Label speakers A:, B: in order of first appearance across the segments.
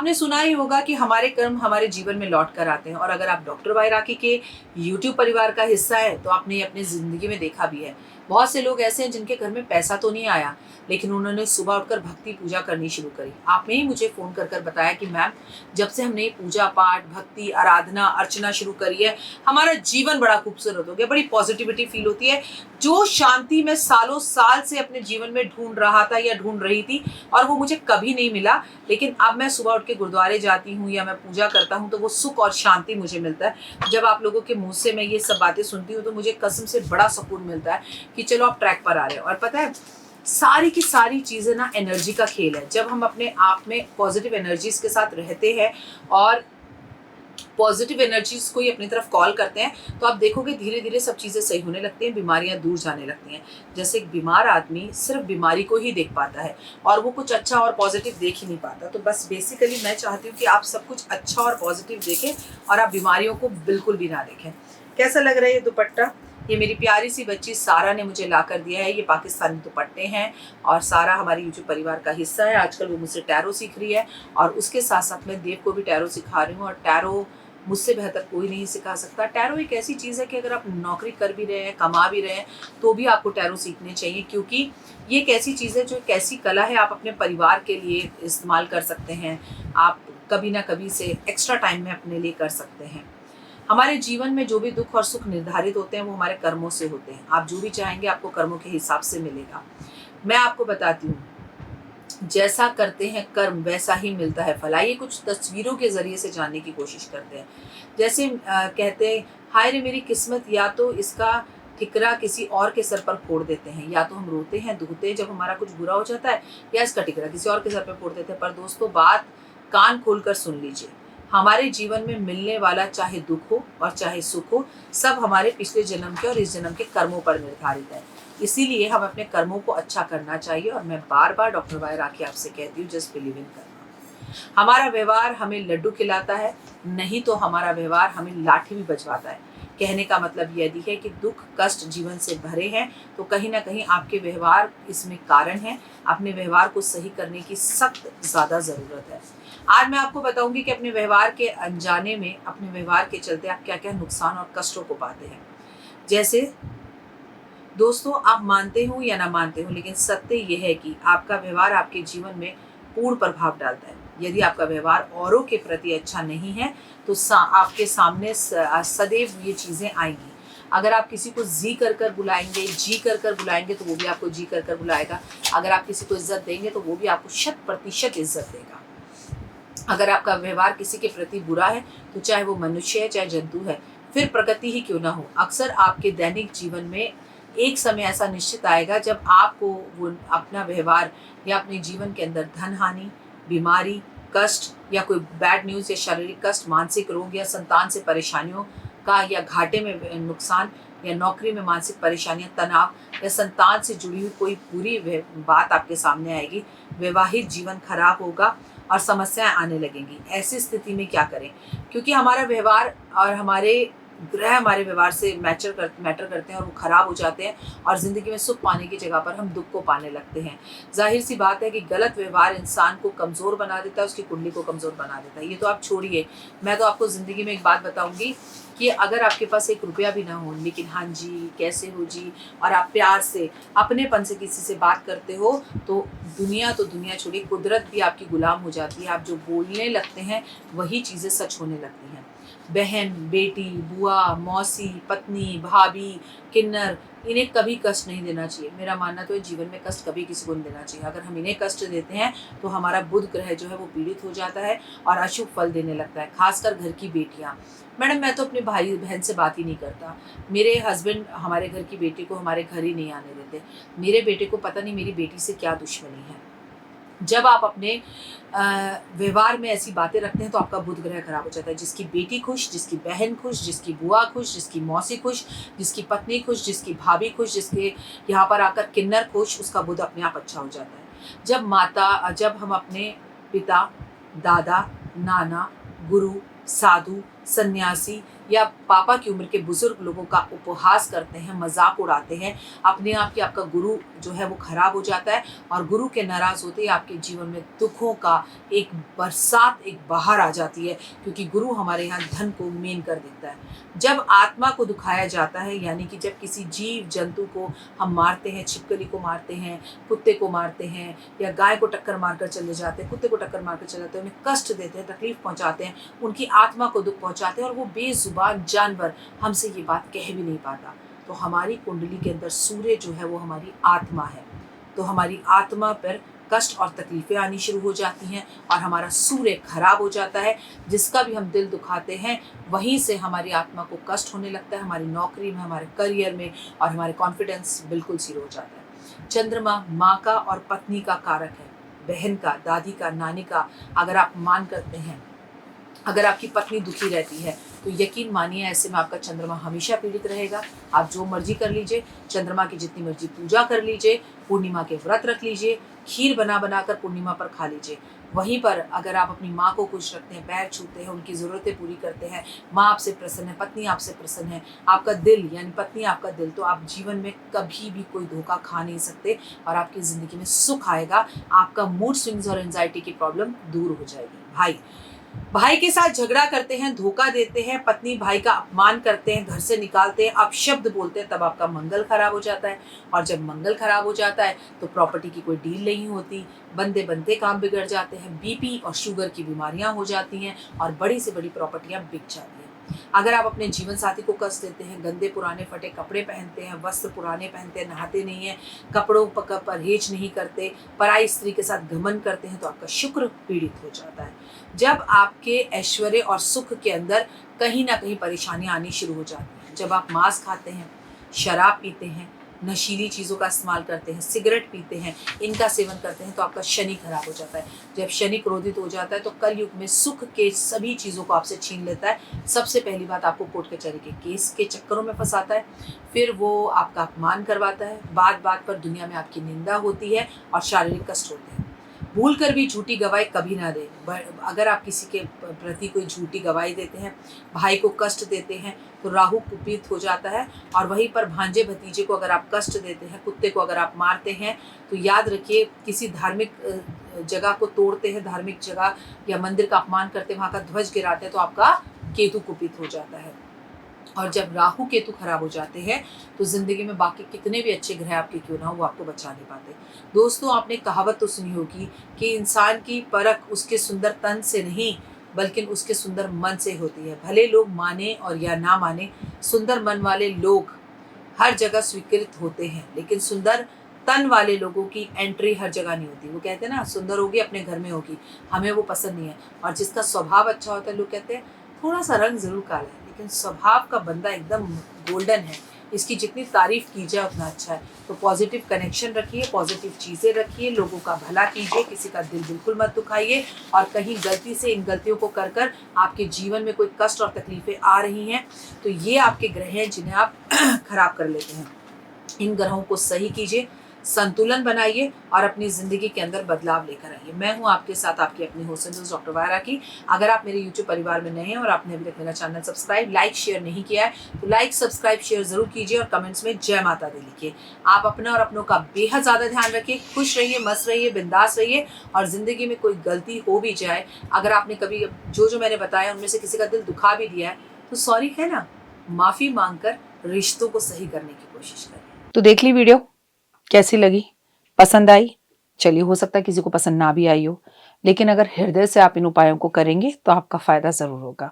A: आपने सुना ही होगा कि हमारे कर्म हमारे जीवन में लौट कर आते हैं, और अगर आप डॉक्टर वाई राखी के यूट्यूब परिवार का हिस्सा है तो आपने ये अपनी ज़िंदगी में देखा भी है। बहुत से लोग ऐसे हैं जिनके घर में पैसा तो नहीं आया, लेकिन उन्होंने सुबह उठकर भक्ति पूजा करनी शुरू करी। आपने ही मुझे फ़ोन कर कर बताया कि मैम, जब से हमने पूजा पाठ, भक्ति, आराधना, अर्चना शुरू करी है, हमारा जीवन बड़ा खूबसूरत हो गया, बड़ी पॉजिटिविटी फील होती है। जो शांति मैं सालों साल से अपने जीवन में ढूंढ रहा था या ढूंढ रही थी, और वो मुझे कभी नहीं मिला, लेकिन अब मैं सुबह उठ के गुरुद्वारे जाती हूँ या मैं पूजा करता हूँ तो वो सुख और शांति मुझे मिलता है। जब आप लोगों के मुंह से मैं ये सब बातें सुनती हूँ तो मुझे कसम से बड़ा सुकून मिलता है कि चलो आप ट्रैक पर आ रहे हो। और पता है, सारी की सारी चीज़ें ना एनर्जी का खेल है। जब हम अपने आप में पॉजिटिव एनर्जीज के साथ रहते हैं और पॉजिटिव एनर्जीज को ही अपनी तरफ कॉल करते हैं, तो आप देखोगे धीरे धीरे सब चीज़ें सही होने लगती हैं, बीमारियां दूर जाने लगती हैं। जैसे एक बीमार आदमी सिर्फ बीमारी को ही देख पाता है और वो कुछ अच्छा और पॉजिटिव देख ही नहीं पाता। तो बस बेसिकली मैं चाहती हूँ कि आप सब कुछ अच्छा और पॉजिटिव देखें और आप बीमारियों को बिल्कुल भी ना देखें। कैसा लग रहा है ये दुपट्टा? ये मेरी प्यारी सी बच्ची सारा ने मुझे ला कर दिया है। ये पाकिस्तानी दुपट्टे हैं और सारा हमारे यूट्यूब परिवार का हिस्सा है। आजकल वो मुझसे टैरो सीख रही है और उसके साथ साथ मैं देव को भी टैरो सिखा रही हूँ, और टैरो मुझसे बेहतर कोई नहीं सिखा सकता। टैरो एक ऐसी चीज़ है कि अगर आप नौकरी कर भी रहे हैं, कमा भी रहे हैं, तो भी आपको टैरो सीखने चाहिए, क्योंकि ये एक ऐसी चीज़ है जो एक ऐसी कला है, आप अपने परिवार के लिए इस्तेमाल कर सकते हैं। आप कभी ना कभी से एक्स्ट्रा टाइम में अपने लिए कर सकते हैं। हमारे जीवन में जो भी दुख और सुख निर्धारित होते हैं वो हमारे कर्मों से होते हैं। आप जो भी चाहेंगे आपको कर्मों के हिसाब से मिलेगा। मैं आपको बताती हूँ, जैसा करते हैं कर्म वैसा ही मिलता है फल। आइए कुछ तस्वीरों के जरिए से जानने की कोशिश करते हैं। जैसे कहते हैं, हाय रे मेरी किस्मत, या तो इसका ठिकरा किसी और के सर पर फोड़ देते हैं, या तो हम रोते हैं दुखते हैं जब हमारा कुछ बुरा हो जाता है, या इसका ठिकरा किसी और के सर पर फोड़ देते हैं। पर दोस्तों, बात कान खोलकर सुन लीजिए। हमारे जीवन में मिलने वाला चाहे दुख हो और चाहे सुख हो, सब हमारे पिछले जन्म के और इस जन्म के कर्मों पर निर्धारित है। इसीलिए हम अपने कर्मों को अच्छा करना चाहिए। और मैं बार बार डॉक्टर वाई राखी आपसे कहती हूँ, जस्ट बिलीव इन करना। हमारा व्यवहार हमें लड्डू खिलाता है, नहीं तो हमारा व्यवहार हमें लाठी भी बजवाता है। कहने का मतलब यदि है कि दुख कष्ट जीवन से भरे हैं तो कहीं ना कहीं आपके व्यवहार इसमें कारण है। अपने व्यवहार को सही करने की सख्त ज़्यादा ज़रूरत है। आज मैं आपको बताऊंगी कि अपने व्यवहार के अनजाने में, अपने व्यवहार के चलते आप क्या क्या नुकसान और कष्टों को पाते हैं। जैसे दोस्तों, आप मानते हो या ना मानते हो, लेकिन सत्य यह है कि आपका व्यवहार आपके जीवन में पूर्ण प्रभाव डालता है। यदि आपका व्यवहार औरों के प्रति अच्छा नहीं है तो आपके सामने सदैव ये चीज़ें आएंगी। अगर आप किसी को जी कर बुलाएंगे, जी कर बुलाएंगे, तो वो भी आपको जी कर बुलाएगा। अगर आप किसी को इज्जत देंगे तो वो भी आपको 100% इज्जत देगा। अगर आपका व्यवहार किसी के प्रति बुरा है, तो चाहे वो मनुष्य है चाहे जंतु है, फिर प्रकृति ही क्यों ना हो, अक्सर आपके दैनिक जीवन में एक समय ऐसा निश्चित आएगा जब आपको वो अपना व्यवहार या अपने जीवन के अंदर धन हानि, बीमारी, कष्ट या कोई बैड न्यूज़ या शारीरिक कष्ट, मानसिक रोग या संतान से परेशानियों का या घाटे में नुकसान या नौकरी में मानसिक परेशानियां, तनाव या संतान से जुड़ी हुई कोई बुरी बात आपके सामने आएगी। वैवाहिक जीवन खराब होगा और समस्याएं आने लगेंगी। ऐसी स्थिति में क्या करें? क्योंकि हमारा व्यवहार और हमारे ग्रह हमारे व्यवहार से मैटर करते हैं और वो खराब हो जाते हैं, और ज़िंदगी में सुख पाने की जगह पर हम दुख को पाने लगते हैं। जाहिर सी बात है कि गलत व्यवहार इंसान को कमज़ोर बना देता है, उसकी कुंडली को कमज़ोर बना देता है। ये तो आप छोड़िए, मैं तो आपको ज़िंदगी में एक बात बताऊंगी कि अगर आपके पास 1 रुपया भी ना हो, लेकिन हाँ जी कैसे हो जी, और आप प्यार से अपनेपन से किसी से बात करते हो, तो दुनिया छोड़िए, कुदरत भी आपकी गुलाम हो जाती है। आप जो बोलने लगते हैं वही चीज़ें सच होने लगती हैं। बहन, बेटी, बुआ, मौसी, पत्नी, भाभी, किन्नर, इन्हें कभी कष्ट नहीं देना चाहिए। मेरा मानना तो है जीवन में कष्ट कभी किसी को नहीं देना चाहिए। अगर हम इन्हें कष्ट देते हैं तो हमारा बुध ग्रह जो है वो पीड़ित हो जाता है और अशुभ फल देने लगता है। खासकर घर की बेटियाँ। मैडम, मैं तो अपने भाई बहन से बात ही नहीं करता। मेरे हस्बैंड हमारे घर की बेटी को हमारे घर ही नहीं आने देते। मेरे बेटे को पता नहीं मेरी बेटी से क्या दुश्मनी है। जब आप अपने व्यवहार में ऐसी बातें रखते हैं तो आपका बुध ग्रह खराब हो जाता है। जिसकी बेटी खुश, जिसकी बहन खुश, जिसकी बुआ खुश, जिसकी मौसी खुश, जिसकी पत्नी खुश, जिसकी भाभी खुश, जिसके यहाँ पर आकर किन्नर खुश, उसका बुध अपने आप अच्छा हो जाता है। जब हम अपने पिता, दादा, नाना, गुरु, साधु, सन्यासी या पापा की उम्र के बुजुर्ग लोगों का उपहास करते हैं, मजाक उड़ाते हैं, अपने आप की आपका गुरु जो है वो खराब हो जाता है और गुरु के नाराज होते ही आपके जीवन में दुखों का एक बरसात, एक बहार आ जाती है, क्योंकि गुरु हमारे यहाँ धन को मेन कर देता है। जब आत्मा को दुखाया जाता है, यानी कि जब किसी जीव जंतु को हम मारते हैं, छिपकली को मारते हैं, कुत्ते को मारते हैं, या गाय को टक्कर मारकर चले जाते हैं, कुत्ते को टक्कर मारकर चले जाते हैं, उन्हें कष्ट देते हैं, तकलीफ पहुंचाते हैं, उनकी आत्मा को दुख पहुंचाते हैं और वो बेजुबान जानवर हमसे ये बात कह भी नहीं पाता, तो हमारी कुंडली के अंदर सूर्य जो है वो हमारी आत्मा है, तो हमारी आत्मा पर कष्ट और तकलीफें आनी शुरू हो जाती हैं और हमारा सूर्य खराब हो जाता है। जिसका भी हम दिल दुखाते हैं वहीं से हमारी आत्मा को कष्ट होने लगता है, हमारी नौकरी में, हमारे करियर में, और हमारे कॉन्फिडेंस बिल्कुल जीरो हो जाता है। चंद्रमा माँ का और पत्नी का कारक है, बहन का, दादी का, नानी का। अगर आप मान करते हैं, अगर आपकी पत्नी दुखी रहती है तो यकीन मानिए ऐसे में आपका चंद्रमा हमेशा पीड़ित रहेगा। आप जो मर्जी कर लीजिए, चंद्रमा की जितनी मर्जी पूजा कर लीजिए, पूर्णिमा के व्रत रख लीजिए, खीर बना बना कर पूर्णिमा पर खा लीजिए। वहीं पर अगर आप अपनी माँ को खुश रखते हैं, पैर छूते हैं, उनकी ज़रूरतें पूरी करते हैं, माँ आपसे प्रसन्न है, पत्नी आपसे प्रसन्न है, आपका दिल यानी पत्नी आपका दिल, तो आप जीवन में कभी भी कोई धोखा खा नहीं सकते और आपकी ज़िंदगी में सुख आएगा। आपका मूड स्विंग्स और एंजाइटी की प्रॉब्लम दूर हो जाएगी। भाई के साथ झगड़ा करते हैं, धोखा देते हैं, पत्नी भाई का अपमान करते हैं, घर से निकालते हैं, अपशब्द बोलते हैं, तब आपका मंगल खराब हो जाता है। और जब मंगल खराब हो जाता है तो प्रॉपर्टी की कोई डील नहीं होती, बनते बनते काम बिगड़ जाते हैं, बीपी और शुगर की बीमारियां हो जाती हैं और बड़ी से बड़ी प्रॉपर्टियां बिक जाती हैं। अगर आप अपने जीवन साथी को कष्ट देते हैं, गंदे पुराने फटे कपड़े पहनते हैं, वस्त्र पुराने पहनते हैं, नहाते नहीं हैं, कपड़ों पर परहेज नहीं करते, पराई स्त्री के साथ घमंड करते हैं, तो आपका शुक्र पीड़ित हो जाता है। जब आपके ऐश्वर्य और सुख के अंदर कहीं ना कहीं परेशानियां आनी शुरू हो जाती हैं, जब आप मांस खाते हैं, शराब पीते हैं, नशीली चीज़ों का इस्तेमाल करते हैं, सिगरेट पीते हैं, इनका सेवन करते हैं, तो आपका शनि खराब हो जाता है। जब शनि क्रोधित हो जाता है तो कल युग में सुख के सभी चीज़ों को आपसे छीन लेता है। सबसे पहली बात, आपको कोर्ट कचहरी के केस के चक्करों में फंसाता है, फिर वो आपका अपमान करवाता है, बात बात पर दुनिया में आपकी निंदा होती है और शारीरिक कष्ट होते हैं। भूल कर भी झूठी गवाही कभी ना दे। अगर आप किसी के प्रति कोई झूठी गवाही देते हैं, भाई को कष्ट देते हैं, तो राहु कुपित हो जाता है। और वहीं पर भांजे भतीजे को अगर आप कष्ट देते हैं, कुत्ते को अगर आप मारते हैं, तो याद रखिए, किसी धार्मिक जगह को तोड़ते हैं, धार्मिक जगह या मंदिर का अपमान करते हैं, वहाँ का ध्वज गिराते हैं, तो आपका केतु कुपित हो जाता है। और जब राहु केतु खराब हो जाते हैं तो जिंदगी में बाकी कितने भी अच्छे ग्रह आपके क्यों ना हो, वो आपको बचा नहीं पाते। दोस्तों, आपने कहावत तो सुनी होगी कि इंसान की परख उसके सुंदर तन से नहीं बल्कि उसके सुंदर मन से होती है। भले लोग माने और या ना माने, सुंदर मन वाले लोग हर जगह स्वीकृत होते हैं, लेकिन सुंदर तन वाले लोगों की एंट्री हर जगह नहीं होती। वो कहते हैं ना, सुंदर होगी अपने घर में होगी, हमें वो पसंद नहीं है। और जिसका स्वभाव अच्छा होता है, लोग कहते हैं थोड़ा सा रंग जरूर काला है, लेकिन स्वभाव का बंदा एकदम गोल्डन है, इसकी जितनी तारीफ की जाए उतना अच्छा है। तो पॉजिटिव कनेक्शन रखिए, पॉजिटिव चीज़ें रखिए, लोगों का भला कीजिए, किसी का दिल बिल्कुल मत दुखाइए। और कहीं गलती से इन गलतियों को कर कर आपके जीवन में कोई कष्ट और तकलीफें आ रही हैं, तो ये आपके ग्रह हैं जिन्हें आप खराब कर लेते हैं। इन ग्रहों को सही कीजिए, संतुलन बनाइए और अपनी ज़िंदगी के अंदर बदलाव लेकर आइए। मैं हूँ आपके साथ आपकी अपनी होस्ट एंड डॉक्टर वायरा की। अगर आप मेरे यूट्यूब परिवार में नए हैं और आपने अभी तक मेरा चैनल सब्सक्राइब, लाइक, शेयर नहीं किया है, तो लाइक, सब्सक्राइब, शेयर ज़रूर कीजिए और कमेंट्स में जय माता दी लिखिए। आप अपना और अपनों का बेहद ज़्यादा ध्यान रखिए, खुश रहिए, मस्त रहिए, बिंदास रहिए। और ज़िंदगी में कोई गलती हो भी जाए, अगर आपने कभी जो मैंने बताया उनमें से किसी का दिल दुखा भी दिया है, तो सॉरी है ना, माफ़ी मांग कर रिश्तों को सही करने की कोशिश करें।
B: तो देख ली वीडियो, कैसी लगी, पसंद आई? चलिए, हो सकता है किसी को पसंद ना भी आई हो, लेकिन अगर हृदय से आप इन उपायों को करेंगे तो आपका फायदा जरूर होगा।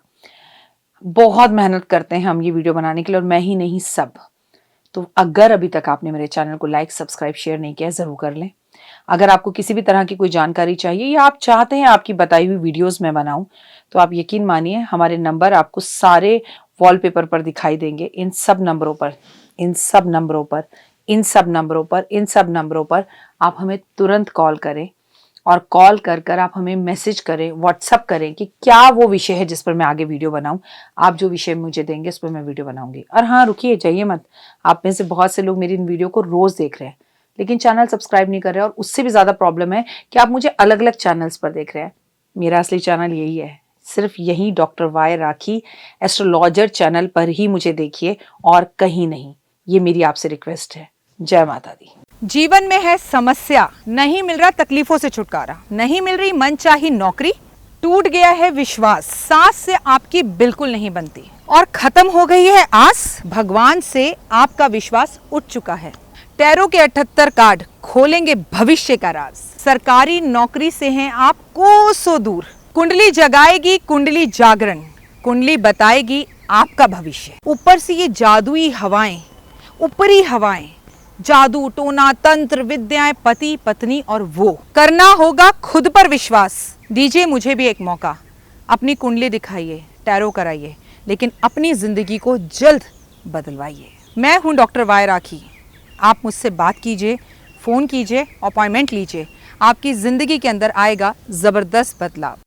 B: बहुत मेहनत करते हैं हम ये वीडियो बनाने के लिए, और मैं ही नहीं, सब। तो अगर अभी तक आपने मेरे चैनल को लाइक, सब्सक्राइब, शेयर नहीं किया, जरूर कर लें। अगर आपको किसी भी तरह की कोई जानकारी चाहिए या आप चाहते हैं आपकी बताई हुई वीडियोस मैं बनाऊं, तो आप यकीन मानिए, हमारे नंबर आपको सारे वॉलपेपर पर दिखाई देंगे। इन सब नंबरों पर, इन सब नंबरों पर, इन सब नंबरों पर, इन सब नंबरों पर आप हमें तुरंत कॉल करें, और कॉल कर कर आप हमें मैसेज करें, व्हाट्सअप करें कि क्या वो विषय है जिस पर मैं आगे वीडियो बनाऊं। आप जो विषय मुझे देंगे उस पर मैं वीडियो बनाऊंगी। और हाँ, रुकिए, जाइए मत। आप में से बहुत से लोग मेरी इन वीडियो को रोज देख रहे हैं, लेकिन चैनल सब्सक्राइब नहीं कर रहे हैं, और उससे भी ज्यादा प्रॉब्लम है कि आप मुझे अलग अलग चैनल्स पर देख रहे हैं। मेरा असली चैनल यही है, सिर्फ यही डॉक्टर वाई राखी एस्ट्रोलॉजर चैनल पर ही मुझे देखिए और कहीं नहीं। ये मेरी आपसे रिक्वेस्ट है। जय माता दी।
C: जीवन में है समस्या, नहीं मिल रहा तकलीफों से छुटकारा, नहीं मिल रही मनचाही नौकरी, टूट गया है विश्वास, सांस से आपकी बिल्कुल नहीं बनती और खत्म हो गई है आस, भगवान से आपका विश्वास उठ चुका है। टैरो के 78 कार्ड खोलेंगे भविष्य का राज। सरकारी नौकरी से हैं आप कोसों दूर, कुंडली जगाएगी कुंडली जागरण, कुंडली बताएगी आपका भविष्य। ऊपर से ये जादुई हवाएं, ऊपरी हवाएं, जादू टोना तंत्र विद्याएं, पति पत्नी और वो, करना होगा खुद पर विश्वास। दीजिए मुझे भी एक मौका, अपनी कुंडली दिखाइए, टैरो कराइए, लेकिन अपनी जिंदगी को जल्द बदलवाइए। मैं हूं डॉक्टर वाई राखी। आप मुझसे बात कीजिए, फ़ोन कीजिए, अपॉइंटमेंट लीजिए, आपकी ज़िंदगी के अंदर आएगा ज़बरदस्त बदलाव।